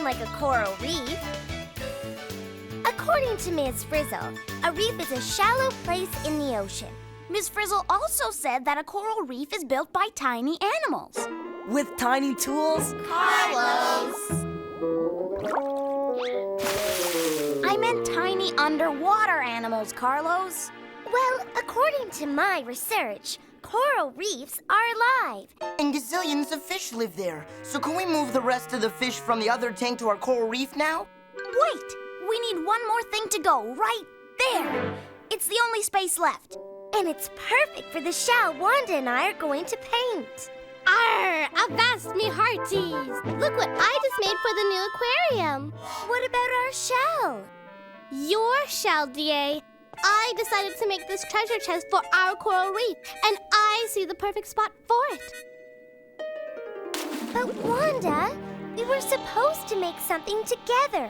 like a coral reef. According to Ms. Frizzle, a reef is a shallow place in the ocean. Ms. Frizzle also said that a coral reef is built by tiny animals. With tiny tools? Carlos! I meant tiny underwater animals, Carlos. Well, according to my research, coral reefs are alive. And gazillions of fish live there. So can we move the rest of the fish from the other tank to our coral reef now? Wait! We need one more thing to go, right there. It's the only space left. And it's perfect for the shell Wanda and I are going to paint. Arr! Avast me hearties! Look what I just made for the new aquarium. What about our shell? Your shell, DA. I decided to make this treasure chest for our coral reef, and I see the perfect spot for it. But Wanda, we were supposed to make something together.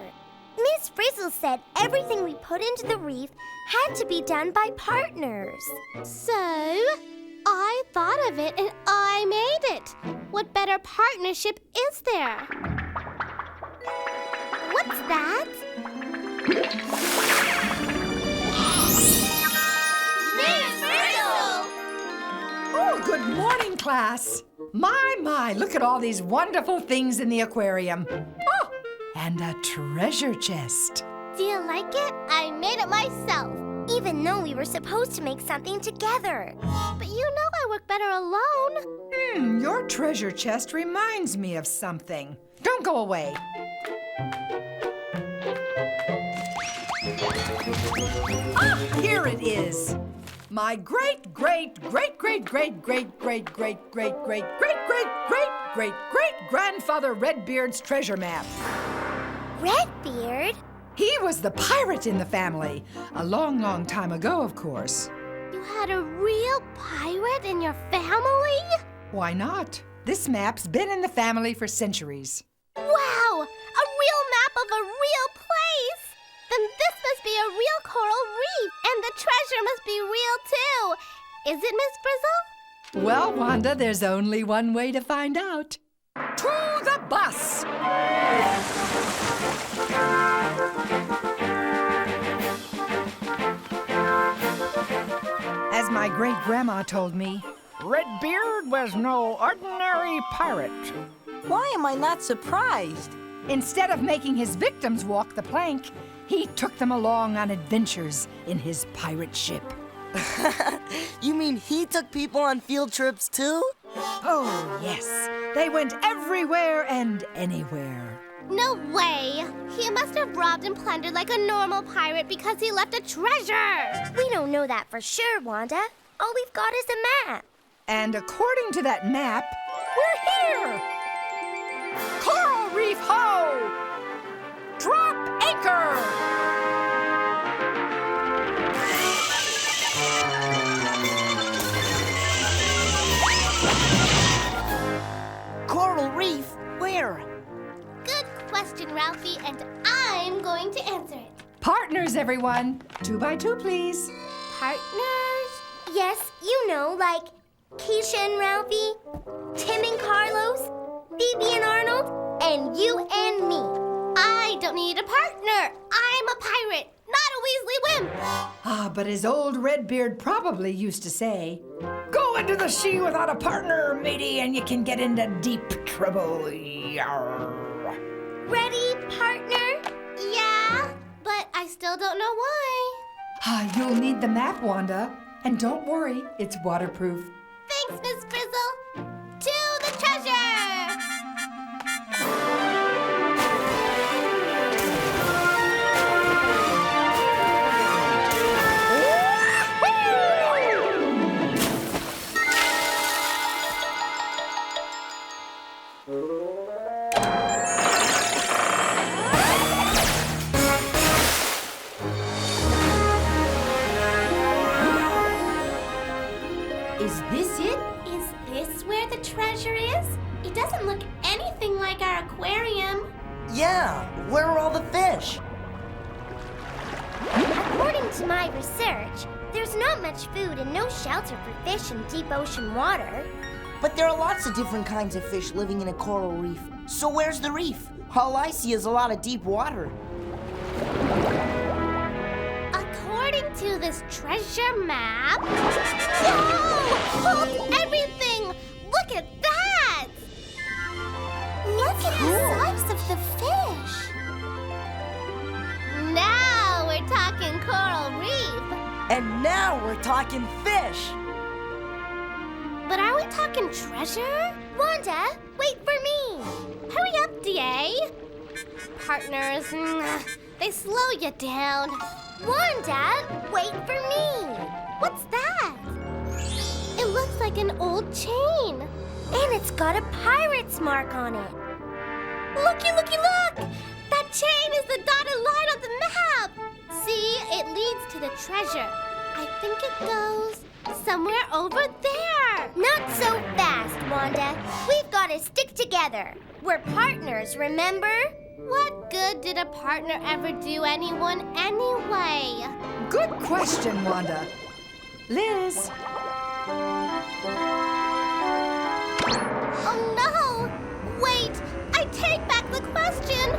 Miss Frizzle said everything we put into the reef had to be done by partners. So, I thought of it and I made it. What better partnership is there? What's that? Miss Frizzle! Oh, good morning, class. My, look at all these wonderful things in the aquarium. Oh, and a treasure chest. Do you like it? I made it myself. Even though we were supposed to make something together. But you know I work better alone. Your treasure chest reminds me of something. Don't go away. Ah, here it is. My great-great-great-great-great-great-great-great-great-great-great-grandfather Redbeard's treasure map. Redbeard? He was the pirate in the family. A long, long time ago, of course. You had a real pirate in your family? Why not? This map's been in the family for centuries. Wow! A real map of a real place! Then this must be a real coral reef, and the treasure must be real too. Is it, Miss Frizzle? Well, Wanda, there's only one way to find out. To the bus! As my great-grandma told me, Redbeard was no ordinary pirate. Why am I not surprised? instead of making his victims walk the plank, he took them along on adventures in his pirate ship. You mean he took people on field trips too? Oh, yes. They went everywhere and anywhere. No way! He must have robbed and plundered like a normal pirate because he left a treasure! We don't know that for sure, Wanda. All we've got is a map. And according to that map, we're here! Coral Reef Ho! Drop anchor! Coral Reef? Where? Good question, Ralphie, and I'm going to answer it. Partners, everyone. 2 by 2, please. Partners? Yes, you know, like Keisha and Ralphie, Tim and Carlos, Phoebe and Arnold, and you and me. I don't need a partner. I'm a pirate, not a Weasley wimp. Ah, but as old Redbeard probably used to say, go into the sea without a partner, matey, and you can get into deep trouble. Yarr. Ready, partner? Yeah, but I still don't know why. Ah, you'll need the map, Wanda. And don't worry, it's waterproof. Thanks, Miss Frizzle. To the treasure! Is this it? Is this where the treasure is? It doesn't look anything like our aquarium. Yeah, where are all the fish? According to my research, there's not much food and no shelter for fish in deep ocean water. But there are lots of different kinds of fish living in a coral reef. So where's the reef? All I see is a lot of deep water. According to this treasure map... Whoa! Hold everything! Look at that! Look at the size of the fish! Now we're talking coral reef. And now we're talking fish. But are we talking treasure? Wanda, wait for me. Hurry up, DA. Partners, they slow you down. Wanda, wait for me. What's that? It looks like an old chain. And it's got a pirate's mark on it. Looky, looky, look! That chain is the dotted line on the map. See, it leads to the treasure. I think it goes somewhere over there. Not so fast, Wanda. We've got to stick together. We're partners, remember? What good did a partner ever do anyone anyway? Good question, Wanda. Liz. Oh no! Wait! I take back the question!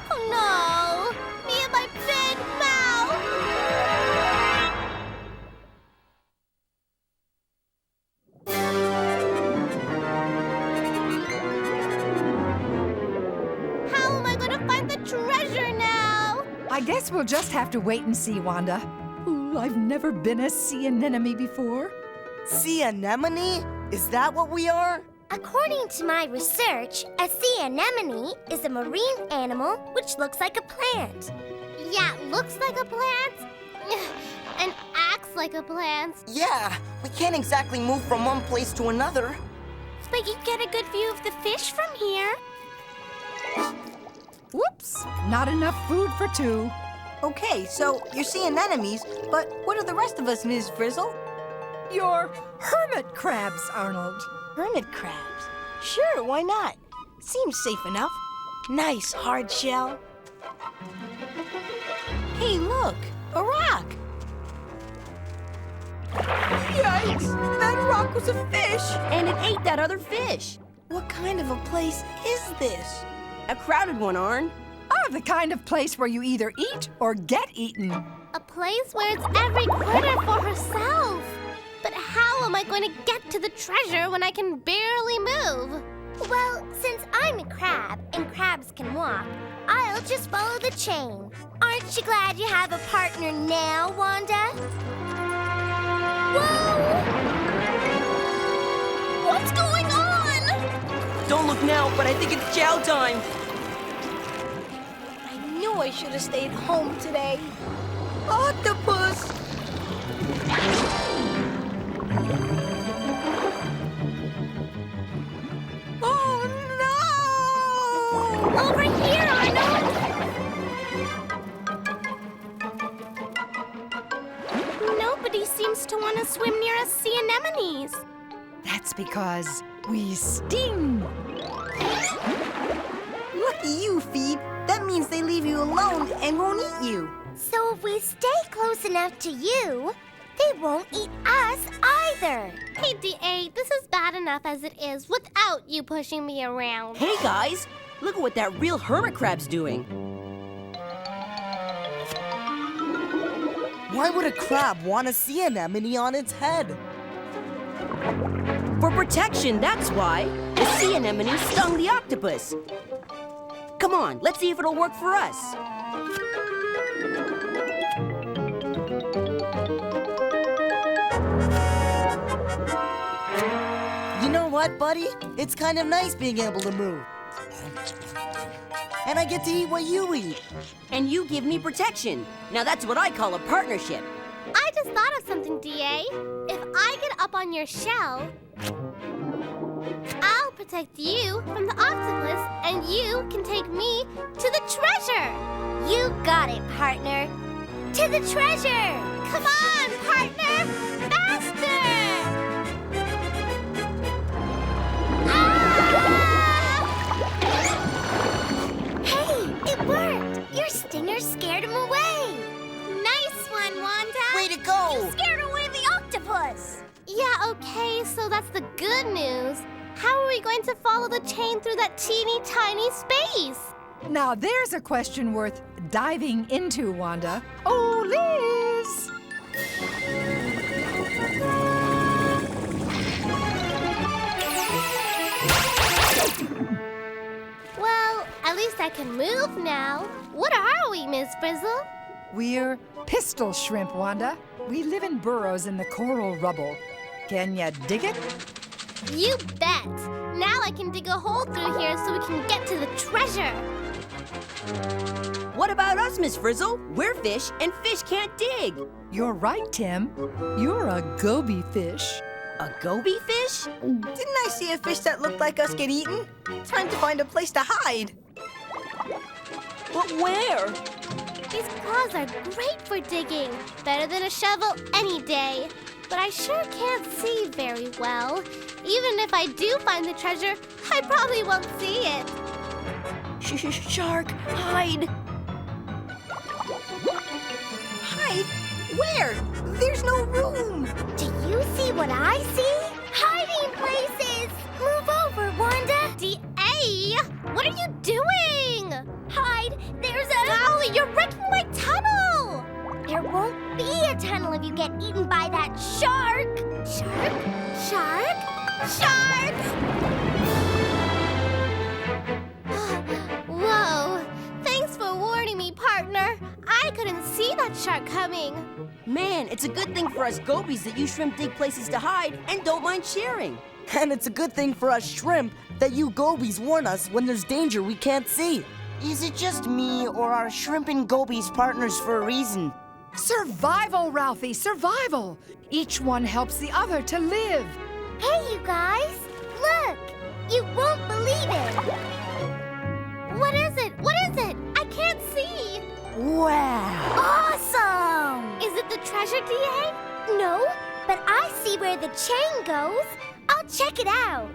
Oh no! Me and my big mouth! How am I gonna find the treasure now? I guess we'll just have to wait and see, Wanda. Ooh, I've never been a sea anemone before. Sea anemone? Is that what we are? According to my research, a sea anemone is a marine animal which looks like a plant. Yeah, looks like a plant and acts like a plant. Yeah, we can't exactly move from one place to another. But you get a good view of the fish from here. Whoops, not enough food for two. Okay, so you're seeing enemies, but what are the rest of us, Ms. Frizzle? You're hermit crabs, Arnold. Hermit crabs? Sure, why not? Seems safe enough. Nice hard shell. Hey, look, a rock. Yikes! That rock was a fish! And it ate that other fish. What kind of a place is this? A crowded one, Arn. The kind of place where you either eat or get eaten. A place where it's every critter for herself. But how am I going to get to the treasure when I can barely move? Well, since I'm a crab and crabs can walk, I'll just follow the chain. Aren't you glad you have a partner now, Wanda? Whoa! What's going on? Don't look now, but I think it's chow time. I knew I should have stayed home today. Octopus! Oh no! Over here, Arnold! Nobody seems to want to swim near us sea anemones. That's because we sting. Lucky you, Phoebe. That means they leave you alone and won't eat you. So if we stay close enough to you, they won't eat us either. Hey, DA, this is bad enough as it is without you pushing me around. Hey, guys, look at what that real hermit crab's doing. Why would a crab want a sea anemone on its head? For protection, that's why. The sea anemone stung the octopus. Come on, let's see if it'll work for us. You know what, buddy? It's kind of nice being able to move. And I get to eat what you eat. And you give me protection. Now that's what I call a partnership. I just thought of something, DA. If I get up on your shell, I'll protect you from the octopus, and you can take me to the treasure. You got it, partner. To the treasure! Come on, partner! Faster! Hey, it worked! Your stinger scared him away. Nice one, Wanda! Way to go! You scared away the octopus! Yeah, okay, so that's the good news. we going to follow the chain through that teeny tiny space? Now there's a question worth diving into, Wanda. Oh, Liz! Well, at least I can move now. What are we, Miss Frizzle? We're pistol shrimp, Wanda. We live in burrows in the coral rubble. Can ya dig it? You bet. Now I can dig a hole through here so we can get to the treasure. What about us, Miss Frizzle? We're fish, and fish can't dig. You're right, Tim. You're a goby fish. A goby fish? Didn't I see a fish that looked like us get eaten? Time to find a place to hide. But where? These claws are great for digging. Better than a shovel any day. But I sure can't see very well. Even if I do find the treasure, I probably won't see it. Shark, hide. Hide? Where? There's no room. Do you see what I see? Hiding places! Move over, Wanda! D.A., what are you doing? Hide! There's a... Golly, you're wrecking my tunnel! There won't be a tunnel if you get eaten by that shark! Shark? Shark? Shark! Whoa! Thanks for warning me, partner. I couldn't see that shark coming. Man, it's a good thing for us gobies that you shrimp dig places to hide and don't mind sharing. And it's a good thing for us shrimp that you gobies warn us when there's danger we can't see. Is it just me, or are shrimp and gobies partners for a reason? Survival, Ralphie, survival! Each one helps the other to live. Hey, you guys! Look! You won't believe it! What is it? What is it? I can't see. Wow! Awesome! Is it the treasure, D.A.? No, but I see where the chain goes. I'll check it out.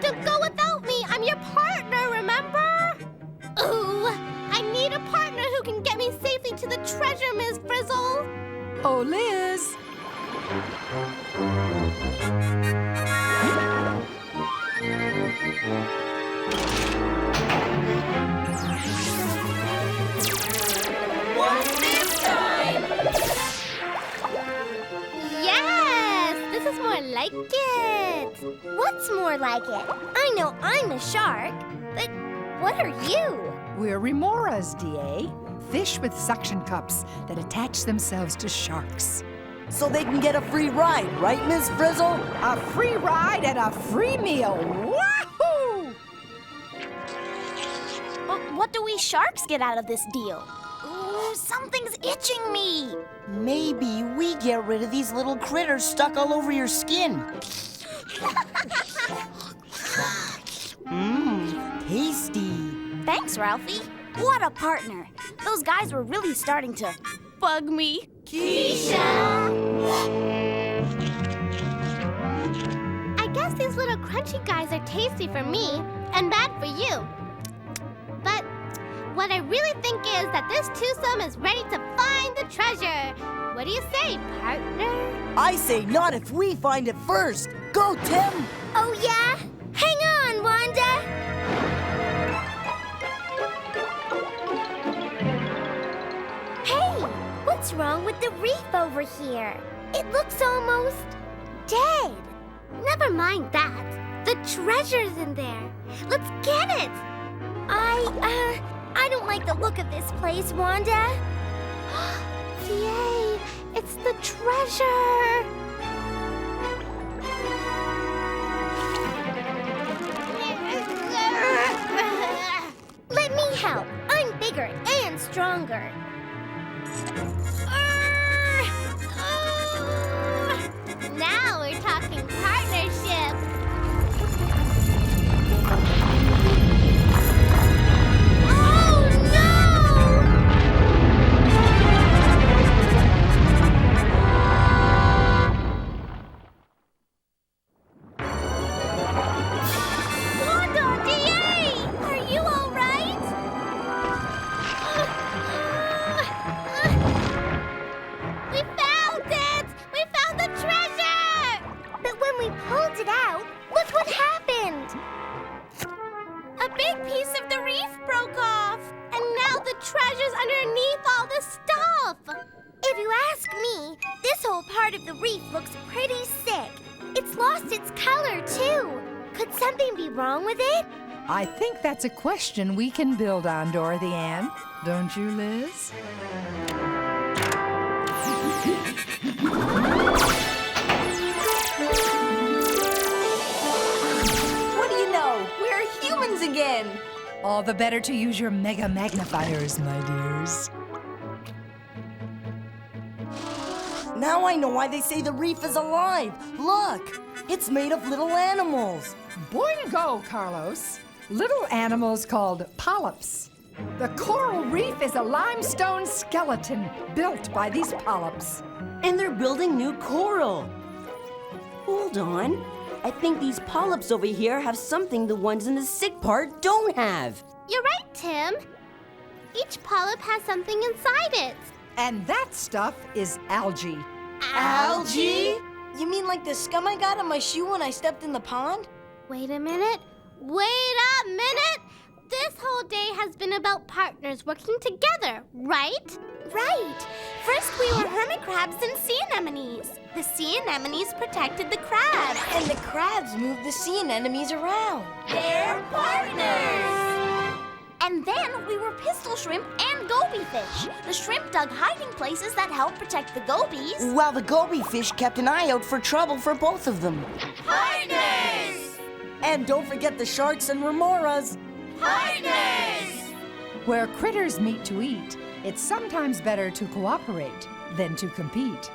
Don't go without me. I'm your partner, remember? Ooh, I need a partner who can get me safely to the treasure, Miss Frizzle. Oh, Liz! What's this time? Yes, this is more like it. What's more like it? I know I'm a shark, but what are you? We're remoras, D.A. Fish with suction cups that attach themselves to sharks. So they can get a free ride, right, Miss Frizzle? A free ride and a free meal. Wahoo! What do we sharks get out of this deal? Ooh, something's itching me. Maybe we get rid of these little critters stuck all over your skin. Mmm, tasty. Thanks, Ralphie. What a partner. Those guys were really starting to bug me. I guess these little crunchy guys are tasty for me and bad for you. But what I really think is that this twosome is ready to find the treasure. What do you say, partner? I say not if we find it first. Go, Tim! Oh, yeah? Hang on, Wanda! Hey, what's wrong with the reef over here? It looks almost dead. Never mind that. The treasure's in there. Let's get it. I don't like the look of this place, Wanda. Yay, it's the treasure. Let me help. I'm bigger and stronger. Now we're talking partnership. Oh, no! Wanda, D.A., are you all right? treasure's underneath all this stuff. If you ask me, this whole part of the reef looks pretty sick. It's lost its color, too. Could something be wrong with it? I think that's a question we can build on, Dorothy Ann. Don't you, Liz? What do you know? We're humans again. All the better to use your mega magnifiers, my dears. Now I know why they say the reef is alive. Look, it's made of little animals. Boingo, Carlos. Little animals called polyps. The coral reef is a limestone skeleton built by these polyps. And they're building new coral. Hold on. I think these polyps over here have something the ones in the sick part don't have. You're right, Tim. Each polyp has something inside it. And that stuff is algae. Algae? You mean like the scum I got on my shoe when I stepped in the pond? Wait a minute. Wait a minute! This whole day has been about partners working together, right? Right. First we were hermit crabs and sea anemones. The sea anemones protected the crabs. And the crabs moved the sea anemones around. They're partners! And then we were pistol shrimp and goby fish. The shrimp dug hiding places that helped protect the gobies. While the goby fish kept an eye out for trouble for both of them. Partners! And don't forget the sharks and remoras. Partners! Where critters meet to eat, it's sometimes better to cooperate than to compete.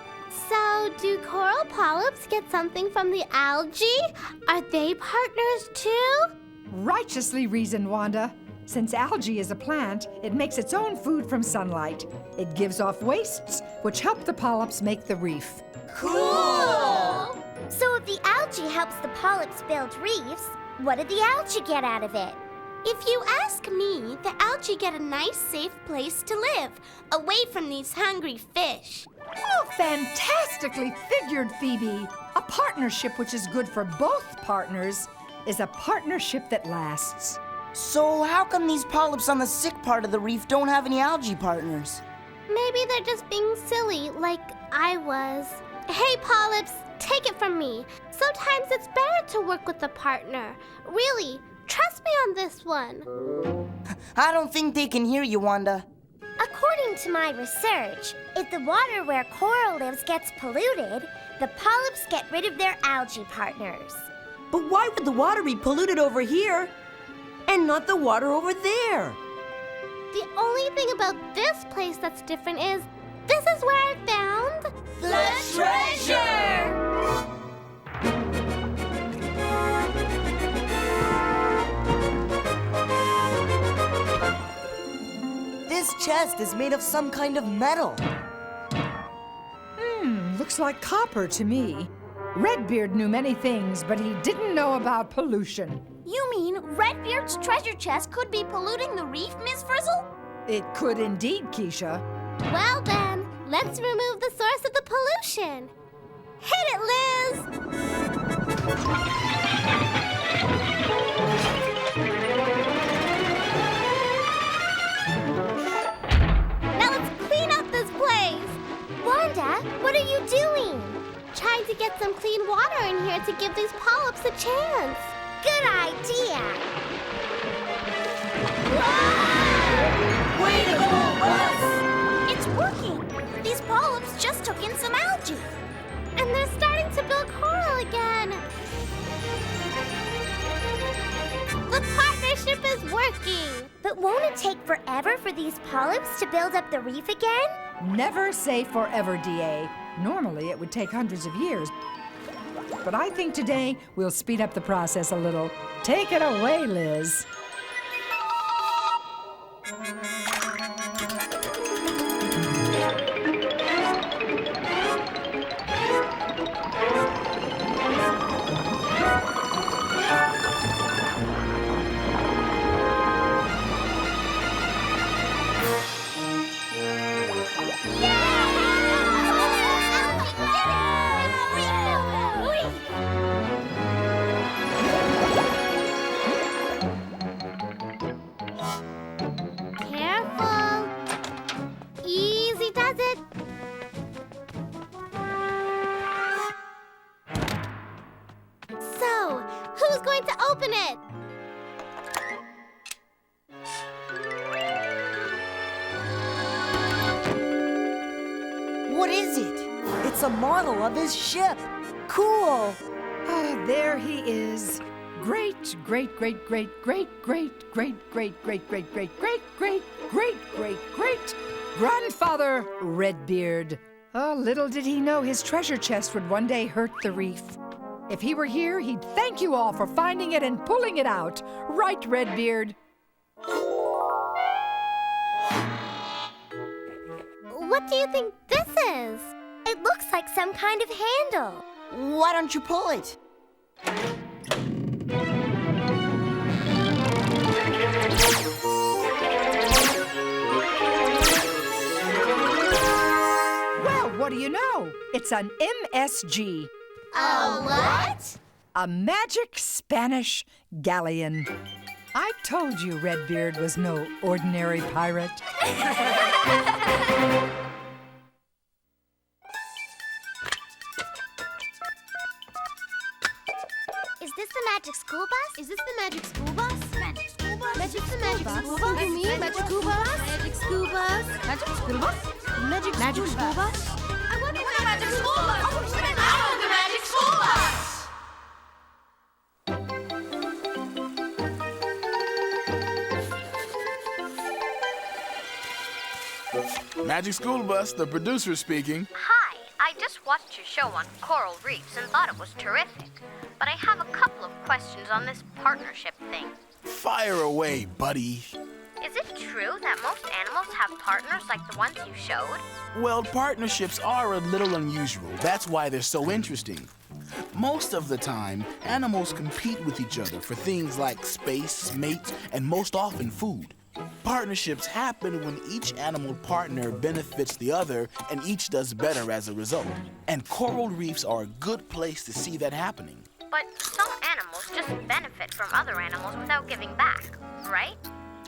So, do coral polyps get something from the algae? Are they partners too? Righteously reasoned, Wanda. Since algae is a plant, it makes its own food from sunlight. It gives off wastes, which help the polyps make the reef. Cool! So if the algae helps the polyps build reefs, what did the algae get out of it? If you ask me, the algae get a nice, safe place to live, away from these hungry fish. Oh, fantastically figured, Phoebe. A partnership which is good for both partners is a partnership that lasts. So how come these polyps on the sick part of the reef don't have any algae partners? Maybe they're just being silly, like I was. Hey, polyps, take it from me. Sometimes it's better to work with a partner. Really, trust me on this one. I don't think they can hear you, Wanda. According to my research, if the water where coral lives gets polluted, the polyps get rid of their algae partners. But why would the water be polluted over here and not the water over there? The only thing about this place that's different is this is where I found The treasure! This chest is made of some kind of metal. Looks like copper to me. Redbeard knew many things, but he didn't know about pollution. You mean Redbeard's treasure chest could be polluting the reef, Miss Frizzle? It could indeed, Keisha. Well then, let's remove the source of the pollution. Hit it, Liz! Now let's clean up this place. Wanda, what are you doing? Trying to get some clean water in here to give these polyps a chance. Good idea. Way to go, Buzz! It's working! These polyps just took in some algae. And they're starting to build coral again. The partnership is working. But won't it take forever for these polyps to build up the reef again? Never say forever, D.A. Normally, it would take hundreds of years. But I think today we'll speed up the process a little. Take it away, Liz. Who's going to open it? What is it? It's a model of his ship. Cool. Ah, there he is. Great, great, great, great, great, great, great, great, great, great, great, great, great, great, great, great grandfather Redbeard. Oh, little did he know his treasure chest would one day hurt the reef. If he were here, he'd thank you all for finding it and pulling it out. Right, Redbeard? What do you think this is? It looks like some kind of handle. Why don't you pull it? Well, what do you know? It's an MSG. A what? A magic Spanish galleon. I told you Redbeard was no ordinary pirate. Is this the magic school bus? Is this the magic school bus? Magic school bus? Magic the magic school bus? You mean magic school bus? Magic school bus? Magic school bus? Magic school bus? I want the magic school bus! I want the magic school bus! Magic School Bus, the producer speaking. Hi, I just watched your show on coral reefs and thought it was terrific. But I have a couple of questions on this partnership thing. Fire away, buddy. Is it true that most animals have partners like the ones you showed? Well, partnerships are a little unusual. That's why they're so interesting. Most of the time, animals compete with each other for things like space, mates, and most often food. Partnerships happen when each animal partner benefits the other and each does better as a result. And coral reefs are a good place to see that happening. But some animals just benefit from other animals without giving back, right?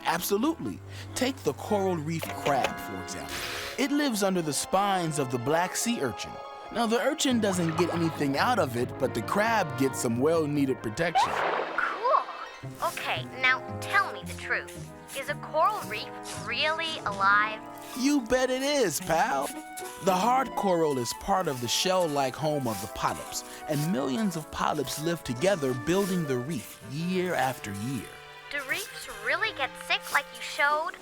Absolutely. Take the coral reef crab, for example. It lives under the spines of the black sea urchin. Now, the urchin doesn't get anything out of it, but the crab gets some well-needed protection. Cool. Okay, now tell me the truth. Is a coral reef really alive? You bet it is, pal. The hard coral is part of the shell-like home of the polyps, and millions of polyps live together building the reef year after year. Do reefs really get sick like you showed?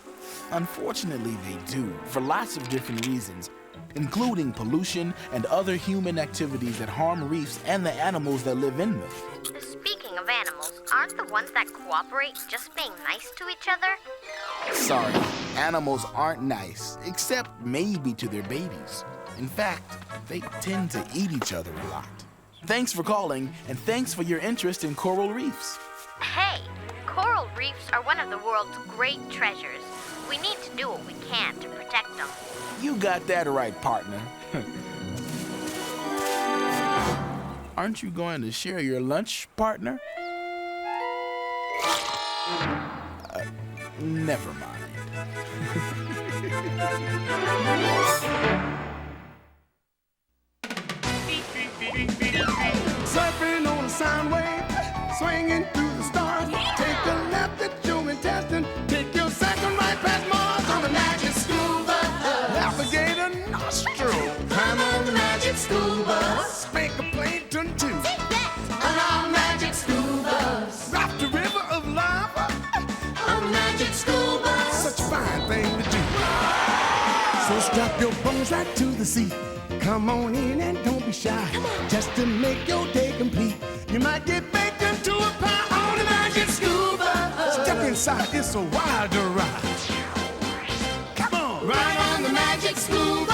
Unfortunately, they do, for lots of different reasons, including pollution and other human activities that harm reefs and the animals that live in them. Speaking of animals, aren't the ones that cooperate just being nice to each other? Sorry, animals aren't nice, except maybe to their babies. In fact, they tend to eat each other a lot. Thanks for calling, and thanks for your interest in coral reefs. Hey, coral reefs are one of the world's great treasures. We need to do what we can to protect them. You got that right, partner. Aren't you going to share your lunch, partner? Never mind. Surfing on a sound wave, swinging through the stars. Take a left at your intestine, take your second right past Mars on the magic school bus. Alligator nostril, climb on the magic school bus. Spank a plankton too. Take that! On our magic school bus. Rock the river of lava on the magic school bus. Such a fine thing to do. So strap your bones right to the seat. Come on in and don't be shy. Just to make your day complete. You might get baked into a pie on the magic school bus. Step inside, it's a wilder ride. Come on, ride on the magic school bus.